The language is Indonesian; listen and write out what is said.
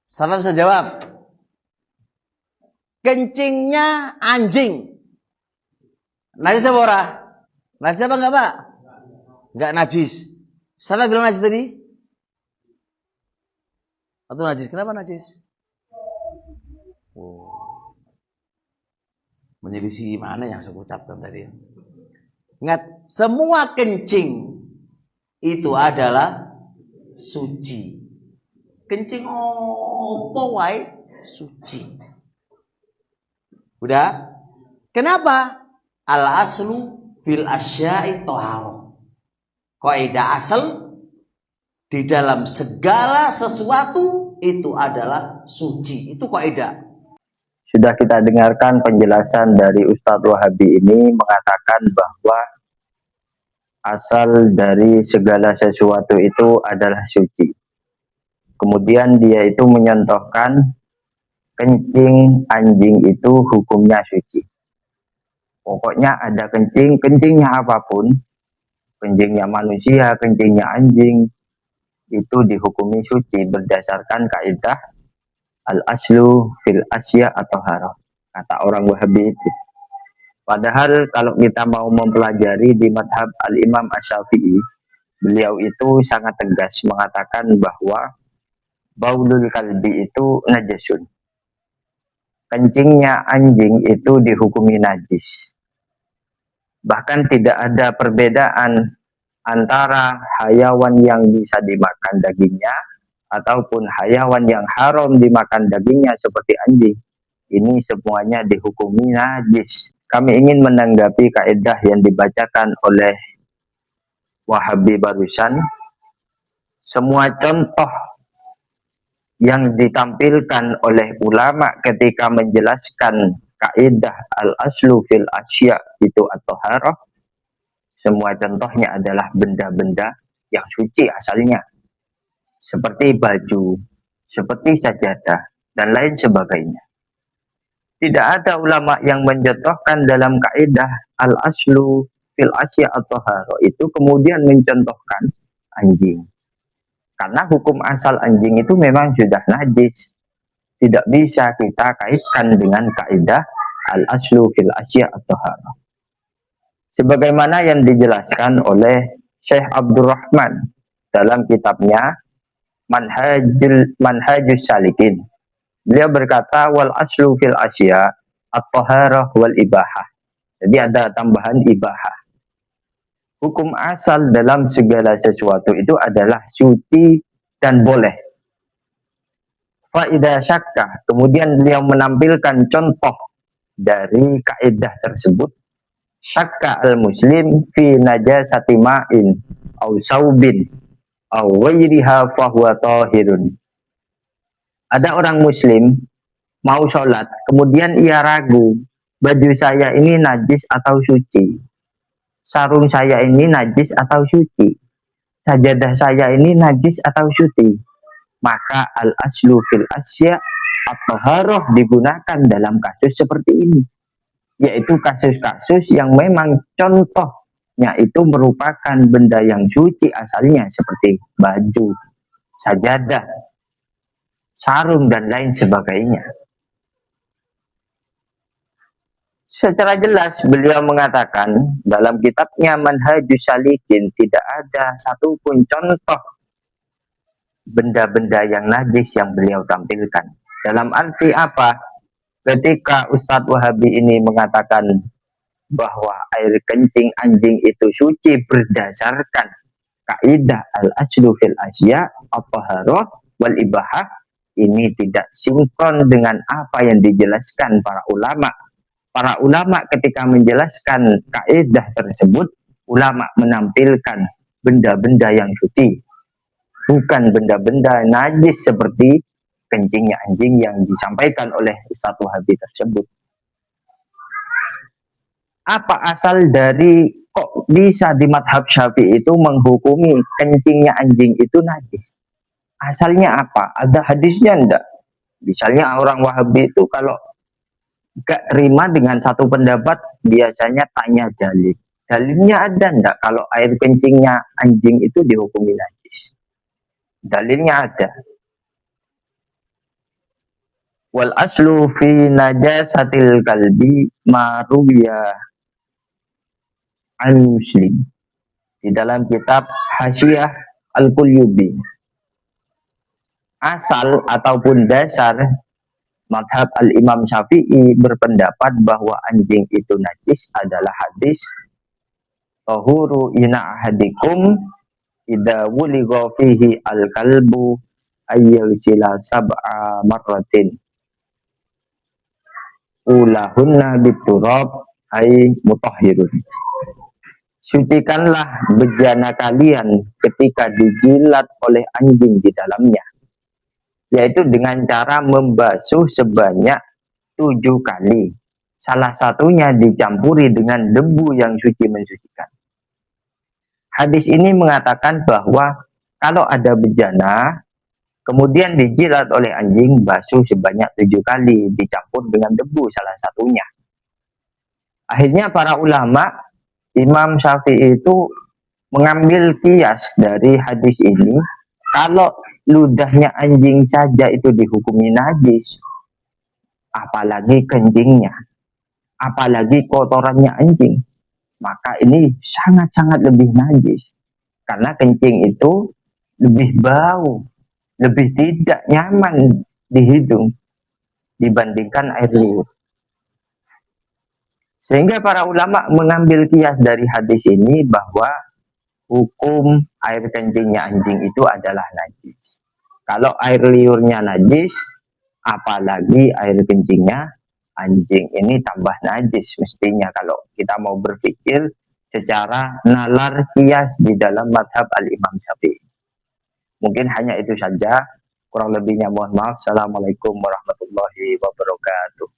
Salah bisa jawab. Kencingnya anjing. Najis apa ora? Najis apa enggak, Pak? Enggak najis. Salah bilang najis tadi? Atau najis? Kenapa najis? Oh. Menyelisih mana yang saya ucapkan tadi? Ingat, semua kencing itu adalah suci. Kencing opo wae suci. Udah? Kenapa? Al aslu fil asya'i thaharah. Kaidah asal di dalam segala sesuatu itu adalah suci. Itu kaidah. Sudah kita dengarkan penjelasan dari Ustadz Wahabi ini mengatakan bahwa asal dari segala sesuatu itu adalah suci. Kemudian dia itu menyontohkan kencing anjing itu hukumnya suci. Pokoknya ada kencingnya apapun, kencingnya manusia, kencingnya anjing, itu dihukumi suci berdasarkan kaidah al-aslu fil asya atau harah, kata orang Wahabi itu. Padahal kalau kita mau mempelajari di madhab al-Imam Asy-Syafi'i, beliau itu sangat tegas mengatakan bahwa baulul kalbi itu najasun. Kencingnya anjing itu dihukumi najis. Bahkan tidak ada perbedaan antara hayawan yang bisa dimakan dagingnya ataupun hayawan yang haram dimakan dagingnya seperti anjing. Ini semuanya dihukumi najis. Kami ingin menanggapi kaidah yang dibacakan oleh Wahabi barusan. Semua contoh yang ditampilkan oleh ulama ketika menjelaskan kaidah al-aslu fil asya itu atau harah, semua contohnya adalah benda-benda yang suci asalnya. Seperti baju, seperti sajadah, dan lain sebagainya. Tidak ada ulama yang mencontohkan dalam kaidah al-aslu fil asya atau haro itu kemudian mencontohkan anjing. Karena hukum asal anjing itu memang sudah najis. Tidak bisa kita kaitkan dengan kaidah al-aslu fil asya atau haro. Sebagaimana yang dijelaskan oleh Syekh Abdurrahman dalam kitabnya Manhajus Salikin. Beliau berkata wal aslu fil asya at-taharah wal ibahah. Jadi ada tambahan ibahah. Hukum asal dalam segala sesuatu itu adalah suci dan boleh. Faidah syakka. Kemudian beliau menampilkan contoh dari kaidah tersebut. Syakka al-muslim fi najasati ma'in au saubin au ghairiha fahuwa tahirun. Ada orang muslim mau sholat, kemudian ia ragu, baju saya ini najis atau suci, sarung saya ini najis atau suci, sajadah saya ini najis atau suci. Maka al-aslu fil asya at-taharah digunakan dalam kasus seperti ini, yaitu kasus-kasus yang memang contohnya itu merupakan benda yang suci asalnya seperti baju, sajadah, sarung, dan lain sebagainya. Secara jelas beliau mengatakan dalam kitabnya Manhajus Salikin tidak ada satupun contoh benda-benda yang najis yang beliau tampilkan. Dalam arti apa? Ketika Ustadz Wahabi ini mengatakan bahwa air kencing anjing itu suci berdasarkan kaidah al-aslu fil asya at-taharah wal ibahah, ini tidak sinkron dengan apa yang dijelaskan para ulama. Para ulama ketika menjelaskan kaidah tersebut, ulama menampilkan benda-benda yang suci, bukan benda-benda najis seperti kencingnya anjing yang disampaikan oleh Ustadz Wahabi tersebut. Apa asal dari kok bisa di madhab Syafi'i itu menghukumi kencingnya anjing itu najis? Asalnya apa? Ada hadisnya enggak? Misalnya orang Wahabi itu kalau gak terima dengan satu pendapat, biasanya tanya dalil. Dalilnya ada enggak kalau air kencingnya anjing itu dihukumi najis? Dalilnya ada. Wal aslu fi najasatil kalbi ma ruwiya an Muslim. Di dalam kitab Hasyiah Al-Qulyubi, asal ataupun dasar mazhab Al-Imam Syafi'i berpendapat bahwa anjing itu najis adalah hadis tahuru ina ahadikum idza wuligha fihi al-kalbu ayyusila sab'a marratin ulahunna biturab ay mutahhirun. Sucikanlah bejana kalian ketika dijilat oleh anjing di dalamnya, yaitu dengan cara membasuh sebanyak 7 kali. Salah satunya dicampuri dengan debu yang suci mensucikan. Hadis ini mengatakan bahwa kalau ada bejana, kemudian dijilat oleh anjing, basuh sebanyak 7 kali, dicampur dengan debu salah satunya. Akhirnya para ulama, Imam Syafi'i itu mengambil kias dari hadis ini, kalau ludahnya anjing saja itu dihukumi najis, apalagi kencingnya, apalagi kotorannya anjing, maka ini sangat-sangat lebih najis. Karena kencing itu lebih bau, lebih tidak nyaman di hidung dibandingkan air liur. Sehingga para ulama mengambil kias dari hadis ini bahwa hukum air kencingnya anjing itu adalah najis. Kalau air liurnya najis, apalagi air kencingnya anjing, ini tambah najis mestinya kalau kita mau berpikir secara nalar kias di dalam mazhab Al-Imam Syafi'i. Mungkin hanya itu saja. Kurang lebihnya mohon maaf. Assalamualaikum warahmatullahi wabarakatuh.